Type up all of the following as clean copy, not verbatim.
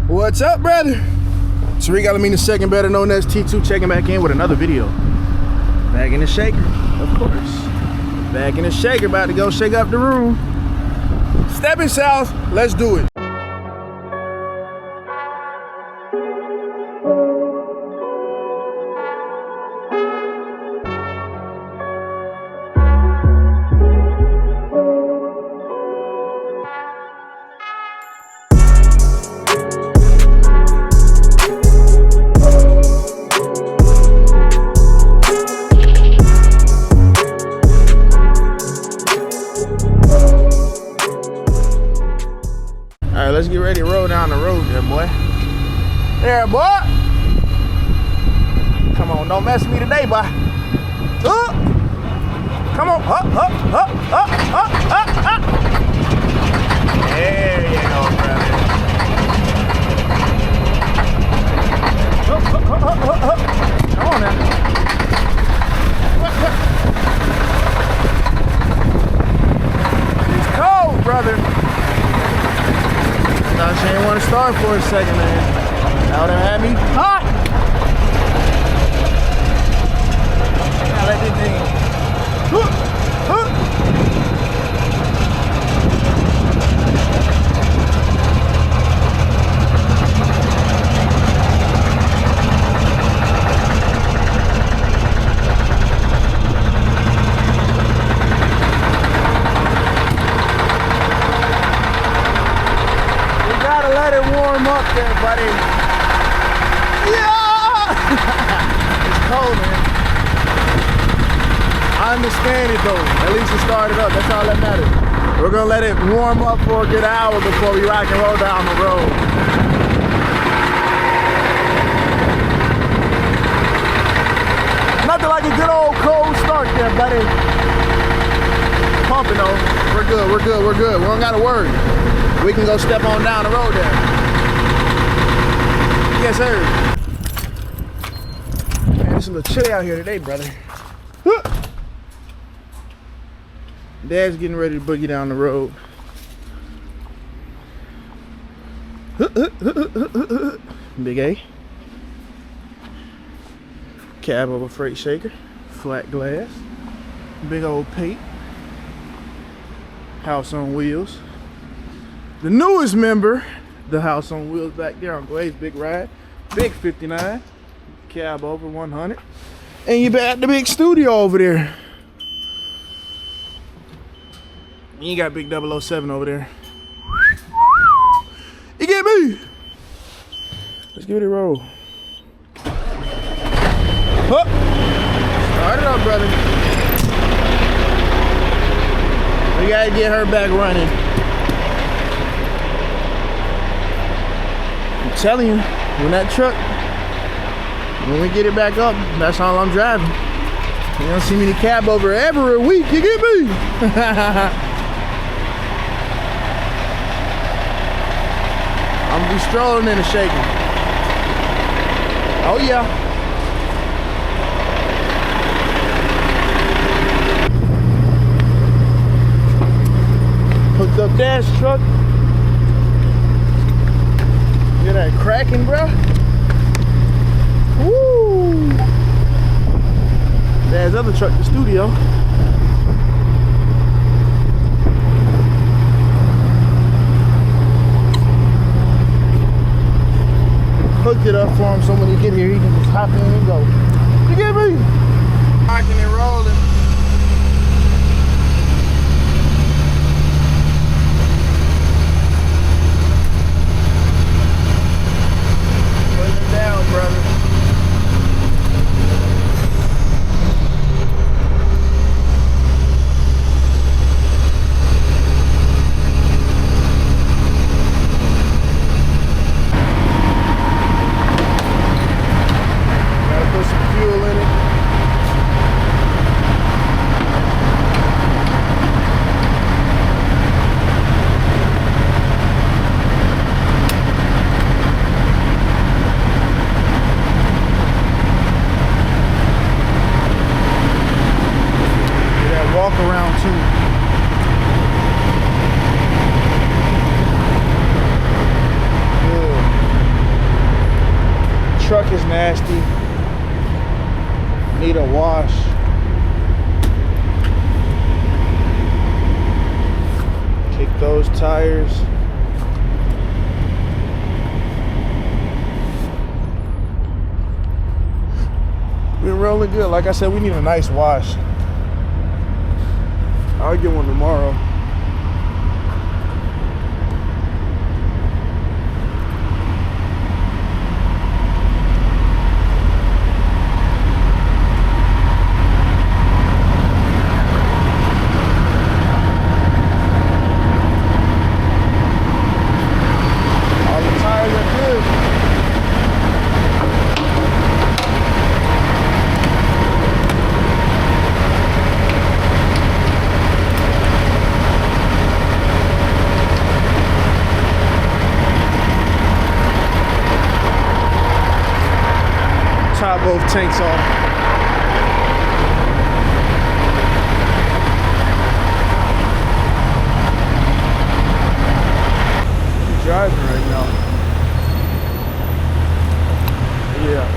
What's up, brother? Tariq Alameen II, better known as T2, checking back in with another video. Back in the shaker, of course. Back in the shaker, about to go shake up the room. Stepping south, let's do it. All right, let's get ready to roll down the road there, boy. There, boy. Come on, don't mess with me today, boy. Come on, up. There you go, brother. Come on now. It's cold, brother. Nah, she didn't want to start for a second, man. That would have had me hot. Now let this thing. Let it warm up there, buddy. Yeah! It's cold, man. I understand it, though. At least it started up. That's all that matters. We're going to let it warm up for a good hour before we rock and roll down the road. Nothing like a good old cold start there, buddy. Pumping, though. We're good. We don't got to worry. We can go step on down the road there. Yes, sir. Man, it's a little chilly out here today, brother. Dad's getting ready to boogie down the road. Big A. Cab of a freight shaker. Flat glass. Big old Pate. House on wheels. The newest member, the house on wheels back there on Glaz's big ride. Big 59, cab over 100. And you got the big studio over there. And you got big 007 over there. You get me? Let's give it a roll. Huh. Start it up, brother. We gotta get her back running. I'm telling you, when that truck, when we get it back up, that's all I'm driving. You don't see me in the cab over every week, you get me? I'm gonna be strolling in a shaker. Oh yeah. Hooked up dash truck. Look at that cracking, bro. Woo! There's other truck, the studio. Hooked it up for him so when he get here, he can just hop in and go. You get me? Rocking and rolling. Down, brother. Gotta put some fuel in it. truck is nasty. Need a wash. Kick those tires. We're rolling good. Like I said, we need a nice wash. I'll get one tomorrow. Top both tanks off. I'm driving right now. Yeah.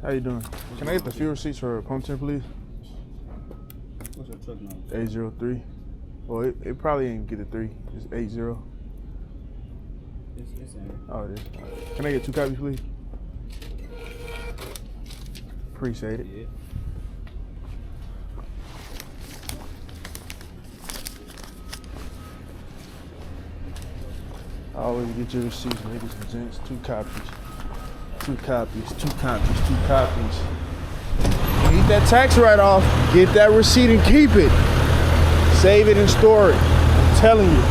How you doing? Can I get the fuel receipts for Pumpkin, please? What's your truck number? 803. Well, it probably ain't get a 3. It's 80. It's in. Oh, it is. Right. Can I get 2 copies, please? Appreciate it. Yeah. I always get your receipts, ladies and gents. 2 copies. 2 copies. 2 copies. 2 copies. Need that tax write-off. Get that receipt and keep it. Save it and store it. I'm telling you.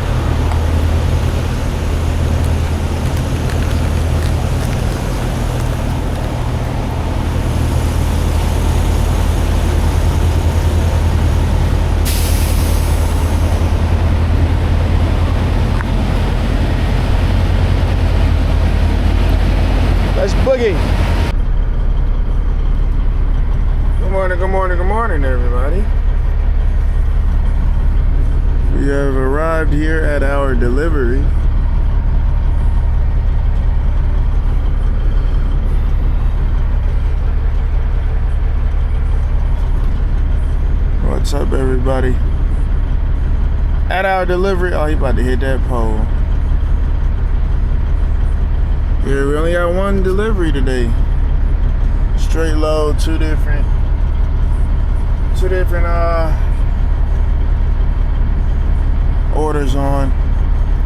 Let's boogie. Good morning, good morning, good morning, everybody. We have arrived here at our delivery. What's up, everybody? At our delivery. Oh, he about to hit that pole. Yeah, we only got 1 delivery today. Straight load, two different orders on.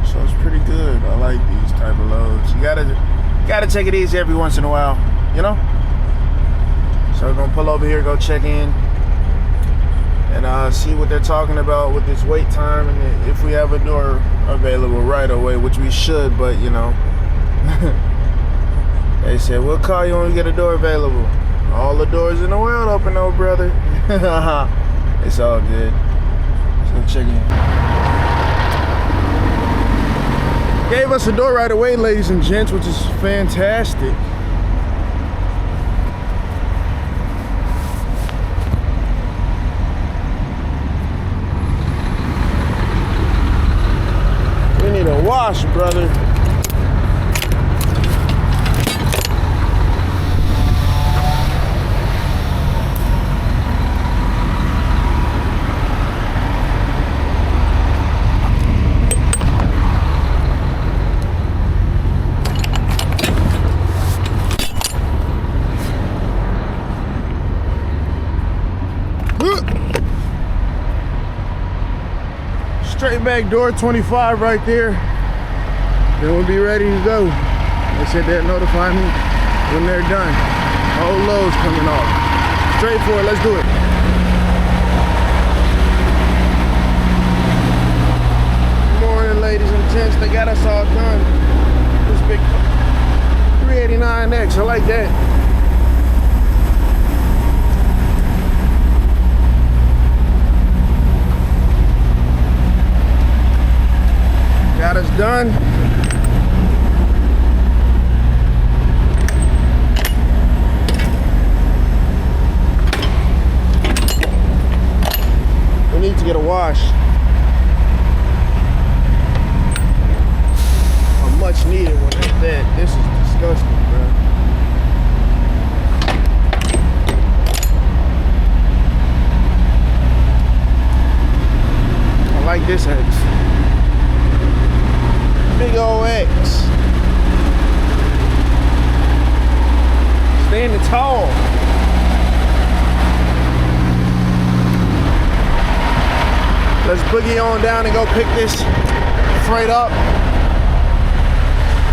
So it's pretty good. I like these type of loads. You gotta take it easy every once in a while, you know? So we're gonna pull over here, go check in, and see what they're talking about with this wait time, and if we have a door available right away, which we should, but you know. They said, we'll call you when we get a door available. All the doors in the world open, though, brother. It's all good. Let's go check in. Gave us a door right away, ladies and gents, which is fantastic. We need a wash, brother. back door, 25 right there. Then we'll be ready to go. They said they'll notify me when they're done. Whole load's coming off. Straight for it, let's do it. Good morning, ladies and gents. They got us all done. This big 389X, I like that. Got us done. We need to get a wash. A much needed one like that. This is disgusting, bro. I like this X. Big ol' X. Standing tall. Let's boogie on down and go pick this freight up.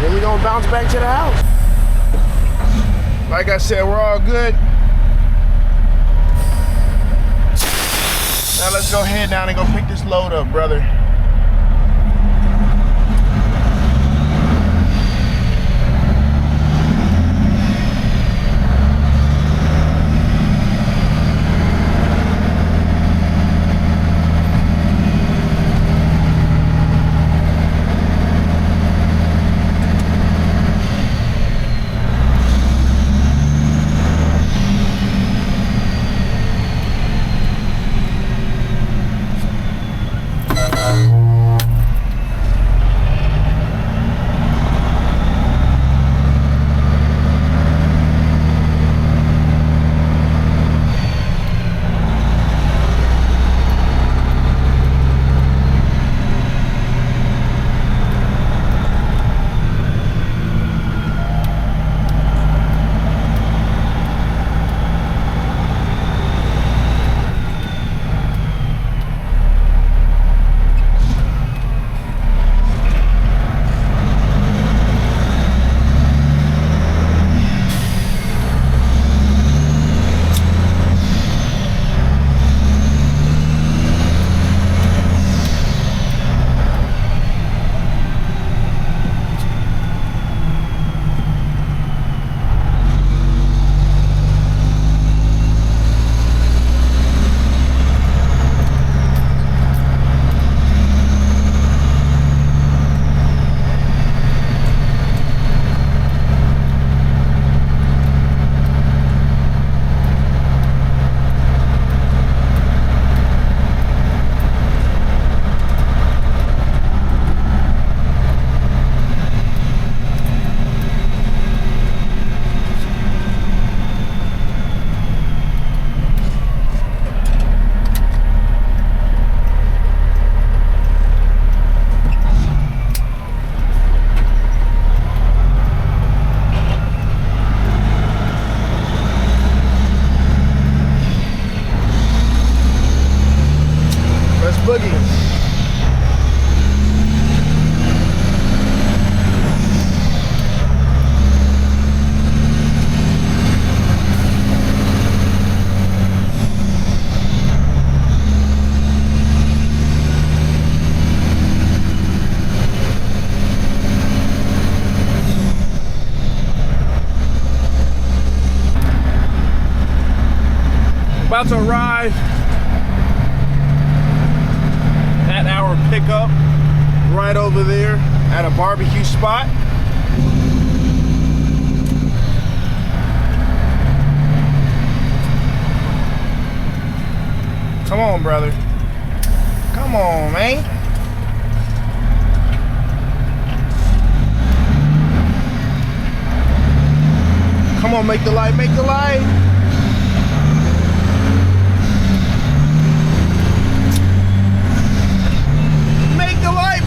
Then we're gonna bounce back to the house. Like I said, we're all good. Now let's go head down and go pick this load up, brother. Boogie. About to arrive at our pickup right over there at a barbecue spot. Come on, brother. Come on, man. Come on, make the light, make the light.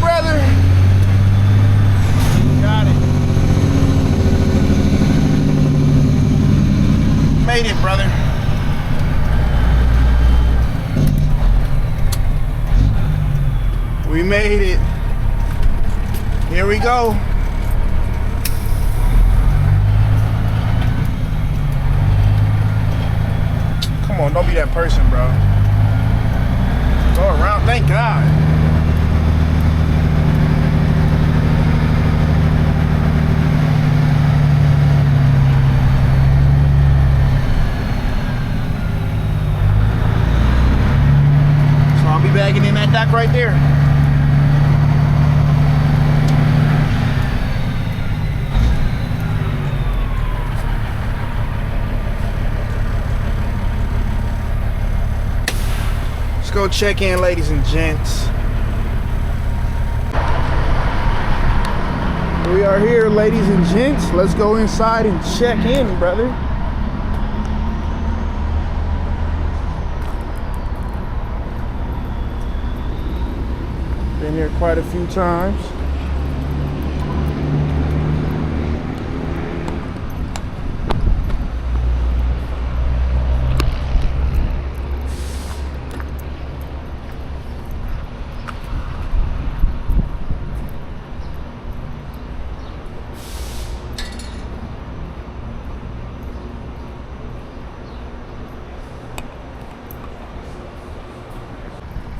Brother, got it. Made it, brother. We made it. Here we go. Come on, don't be that person, bro. Go around, thank God. So I'll be bagging in that dock right there. Go check in, ladies and gents. We are here, ladies and gents. Let's go inside and check in, brother. Been here quite a few times.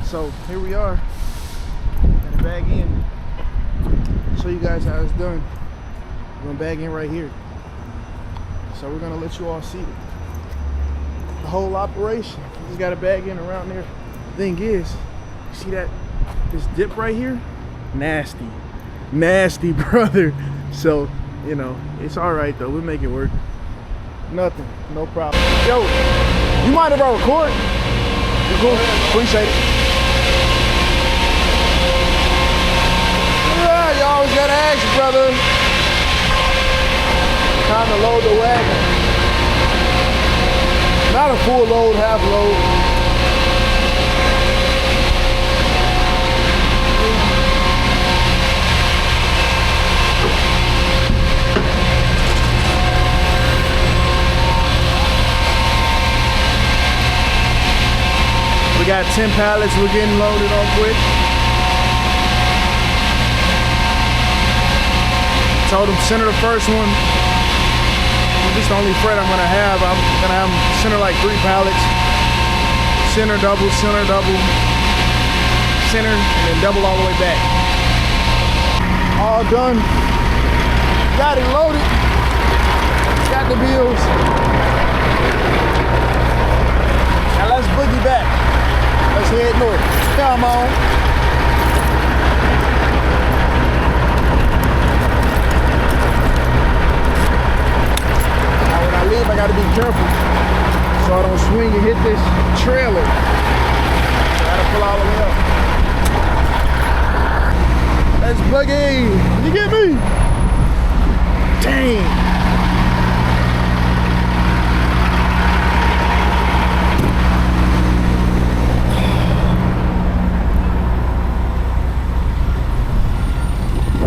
So here we are. Gotta bag in. Show you guys how it's done. We're gonna bag in right here. So we're gonna let you all see the whole operation. You just gotta bag in around there. Thing is, you see that this dip right here? Nasty. Nasty, brother. So, you know, it's alright though. We'll make it work. Nothing, no problem. Yo, you mind if I record? You cool? Appreciate it. You always gotta ask, brother. Time to load the wagon. Not a full load, half load. We got 10 pallets we're getting loaded off with. Told him center the first one. This is the only freight I'm gonna have. I'm gonna have center like 3 pallets. Center double, center, and then double all the way back. All done. Got it loaded. Got the bills. Now let's boogie back. Let's head north. Come on. I gotta be careful so I don't swing and hit this trailer. I gotta pull all the way up. Let's boogie. You get me? Dang.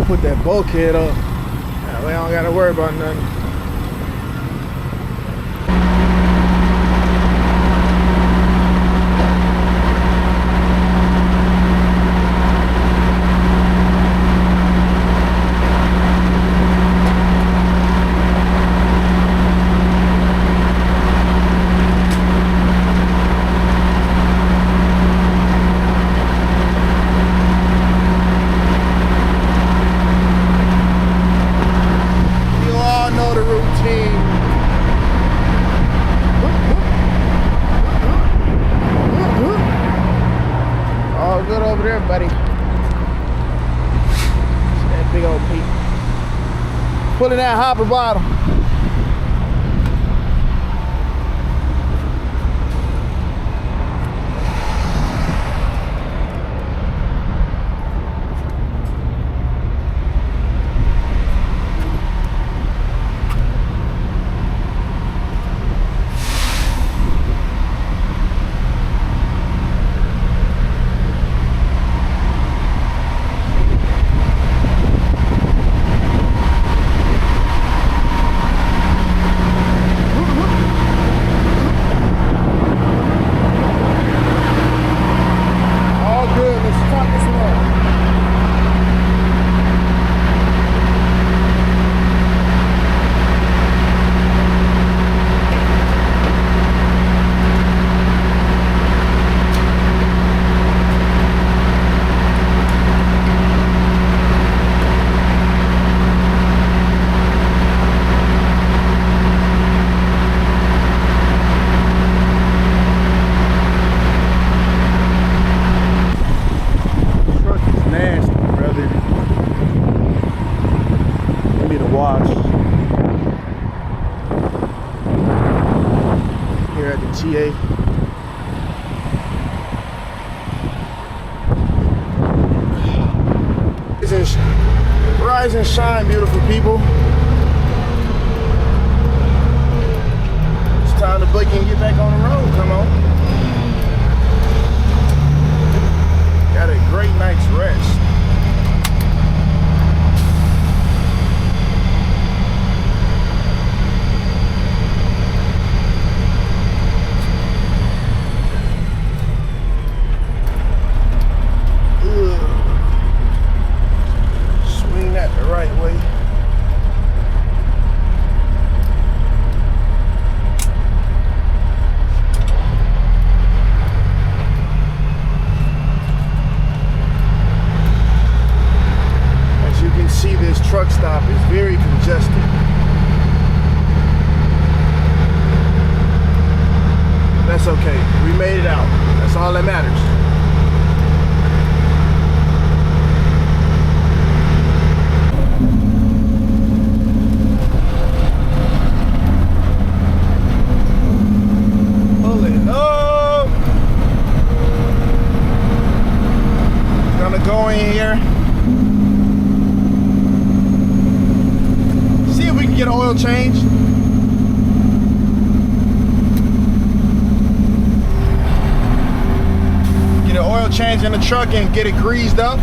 Put that bulkhead up. That way I don't gotta worry about nothing. Buddy. That big old peak. Pulling that hopper bottom. Park in TA. Rise and shine, beautiful people. It's time to boogie and get back on the road. Come on. Got a great night's rest. Truck stop is very congested. That's okay. We made it out. That's all that matters. Pull it up. Gonna go in here. Get an oil change. Get an oil change in the truck and get it greased up.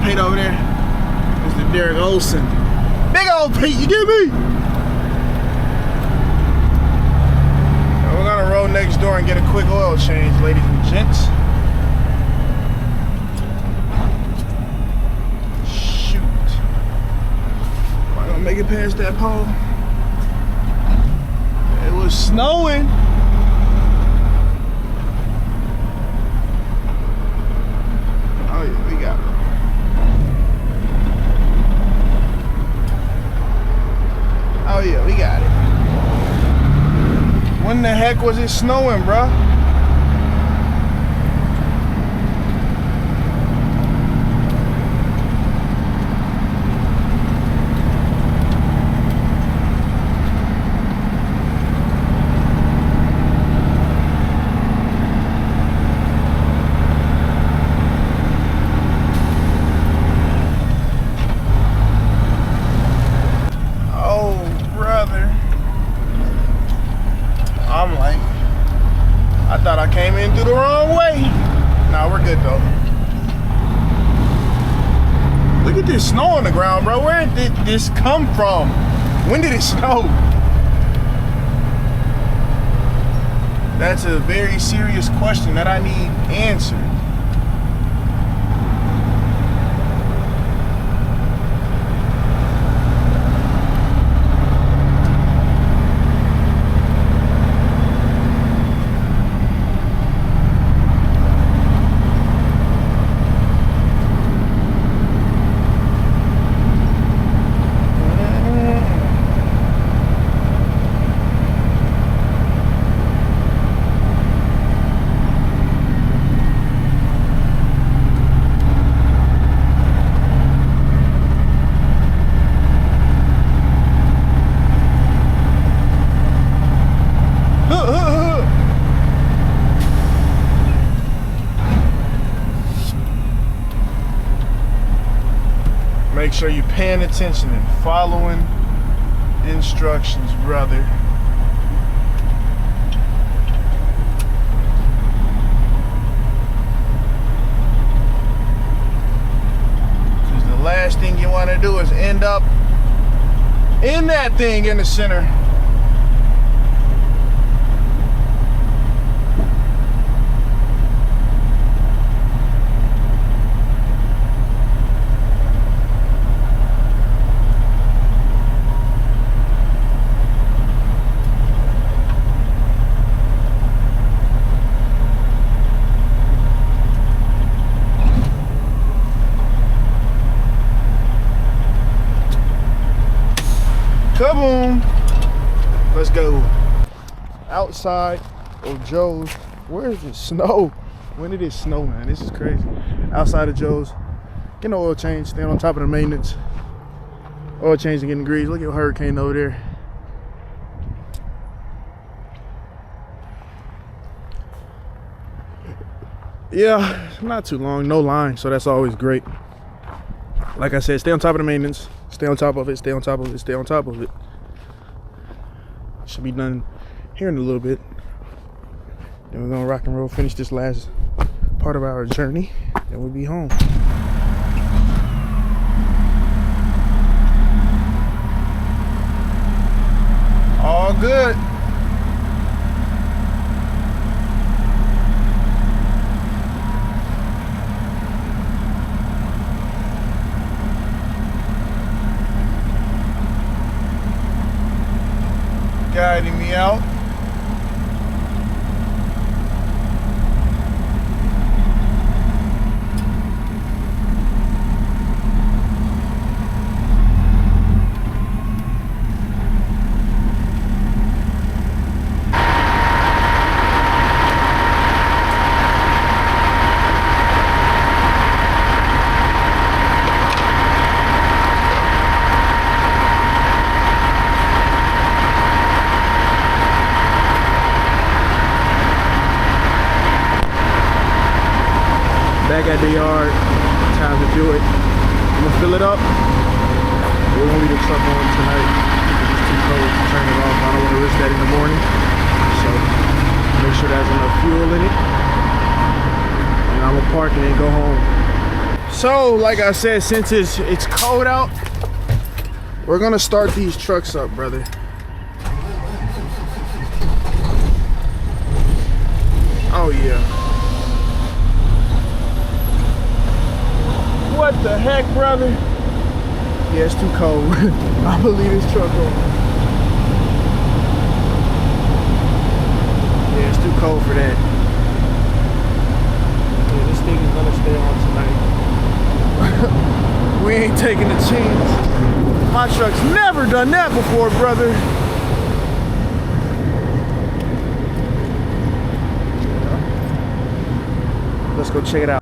Pete over there, Mr. Derek Olson. Big old Pete, you get me? And we're gonna roll next door and get a quick oil change, ladies and gents. Shoot. Am I gonna make it past that pole? It was snowing. Oh yeah, we got it. Oh yeah, we got it. When the heck was it snowing, bruh? I'm like, I thought I came in through the wrong way. Nah, we're good though. Look at this snow on the ground, bro. Where did this come from? When did it snow? That's a very serious question that I need answered. Make sure you're paying attention and following instructions, brother. Because the last thing you want to do is end up in that thing in the center. Kaboom. Let's go. Outside of Joe's. Where is it? Snow. When did it snow, man? This is crazy. Outside of Joe's. Getting an oil change. Staying on top of the maintenance. Oil change and getting grease. Look at Hurricane over there. Yeah, not too long. No line. So that's always great. Like I said, stay on top of the maintenance. Stay on top of it. Stay on top of it. Stay on top of it. Should be done here in a little bit. Then we're gonna rock and roll, finish this last part of our journey, and we'll be home. All good. Guiding me out. Back at the yard, time to do it. I'm gonna fill it up. We're gonna leave the truck on tonight. It's too cold to turn it off. I don't want to risk that in the morning. So make sure there's enough fuel in it. And I'm gonna park it and go home. So like I said, since it's cold out, we're gonna start these trucks up, brother. Oh yeah. What the heck, brother? Yeah, it's too cold. I'm gonna leave this truck on. Yeah, it's too cold for that. Yeah, this thing is gonna stay on tonight. We ain't taking a chance. My truck's never done that before, brother. Let's go check it out.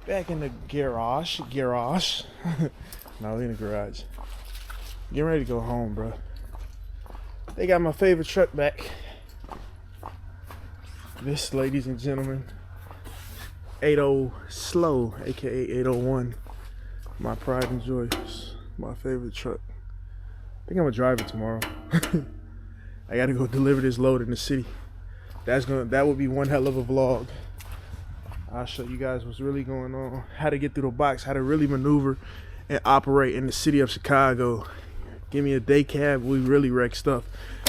Back in the garage. No, we in the garage. Getting ready to go home, bro. They got my favorite truck back. This, ladies and gentlemen, 80 Slow, aka 801. My pride and joy. My favorite truck. I think I'm gonna drive it tomorrow. I gotta go deliver this load in the city. That would be one hell of a vlog. I'll show you guys what's really going on, how to get through the box, how to really maneuver and operate in the city of Chicago. Give me a day cab, we really wreck stuff.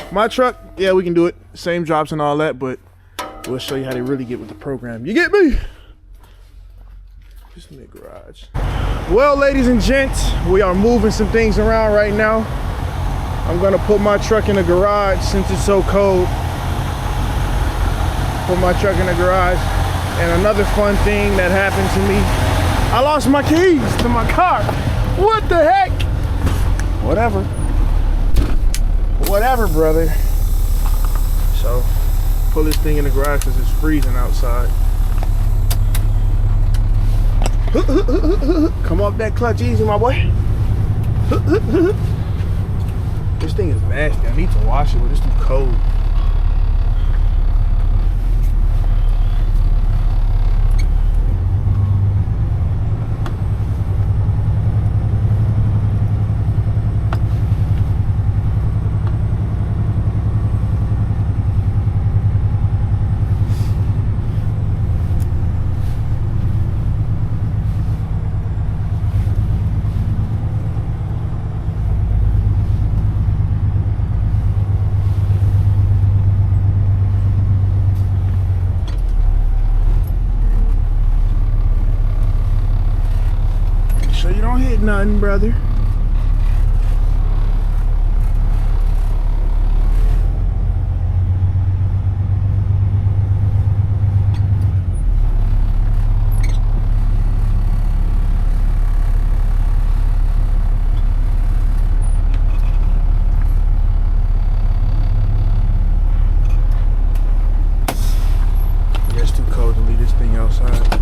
My truck, yeah, we can do it. Same drops and all that, but we'll show you how to really get with the program. You get me? Just in the garage. Well, ladies and gents, we are moving some things around right now. I'm gonna put my truck in the garage since it's so cold. Put my truck in the garage. And another fun thing that happened to me, I lost my keys to my car. What the heck? Whatever. Whatever, brother. So, pull this thing in the garage because it's freezing outside. Come up that clutch easy, my boy. This thing is nasty. I need to wash it, but it's too cold. Nothing, brother. thing outside.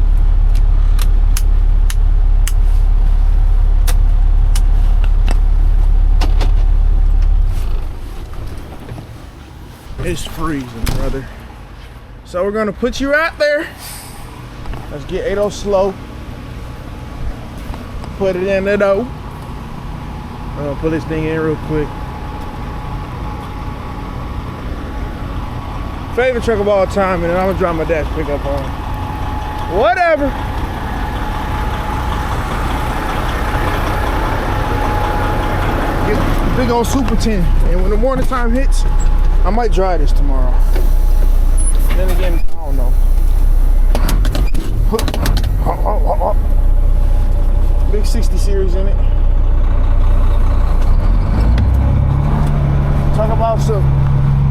It's freezing, brother. So we're gonna put you out there. Let's get 80 slow. Put it in the dough. I'm gonna put this thing in real quick. Favorite truck of all time, and then I'm gonna drop my dash pickup on. Whatever. Get the big old Super 10. And when the morning time hits, I might dry this tomorrow. Then again, I don't know. Big 60 series in it. Talk about some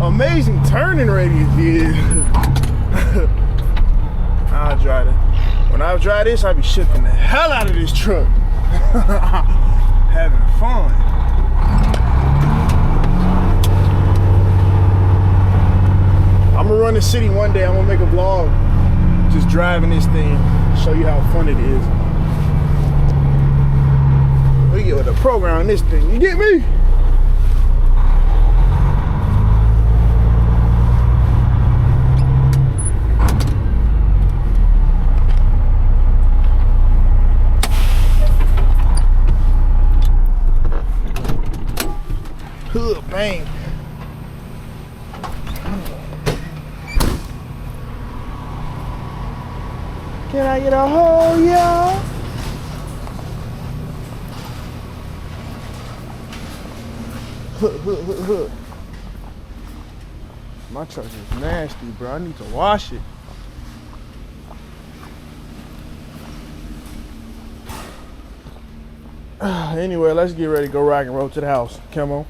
amazing turning radius. Yeah. I'll dry it. When I dry this, I'll be shipping the hell out of this truck. Having fun. I'm gonna run the city one day. I'm gonna make a vlog just driving this thing, show you how fun it is. We get with a program on this thing, you get me? Bang. Can I get a hold, y'all? Hook. My truck is nasty, bro. I need to wash it. Anyway, let's get ready to go rock and roll to the house. Come on.